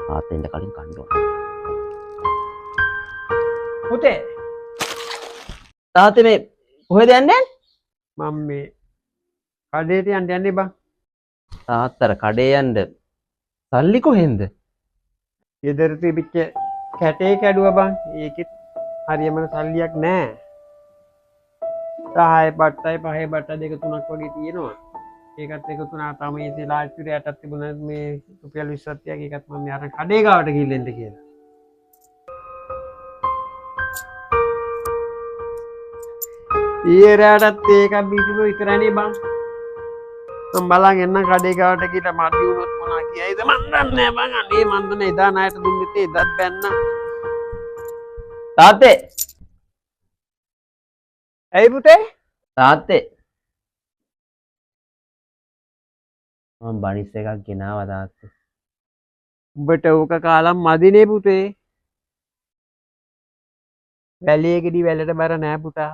තාත්තා එන්න කලින් කන්න ඕන. පුතේ තාත්තේ මේ කොහෙද යන්නේ? මම මේ කඩේට යන්නේ බං. තාත්තර කඩේ යන්න සල්ලි කොහෙන්ද? ගෙදර තිබිච්ච කැටේ කැඩුවා බං. ඒකෙත් හරියම සල්ලියක් නෑ. 10 බට්ටයි 5 බට්ට දෙක තුනක් වගේ තියෙනවා. ඒකත් එකතු වුණා තමයි ඉතින් ලාච්චුරියටත් තිබුණා මේ රුපියල් 20ක් තියක්. ඒකත් මම අර කඩේ ගාවට ගිහින් එන්න කියලා. ඊරාටත් ඒක බීතිම විතරනේ බං. මම බලන් එන්න කඩේ ගාවට ගිහලා මදි වුණොත් මොනා කියයිද මන් දන්නේ නෑ බං. අනේ මන් දන්නේ එදා ණයට දුන්නෙත් එදත් බැන්න. තාත්තේ ඇයි පුතේ? තාත්තේ මම බනිස් එකක් ගෙනාවා තාත්තේ. උඹට ඕක කාලම් මදිනේ පුතේ. වැලියේකදී වැලට බර නෑ පුතා.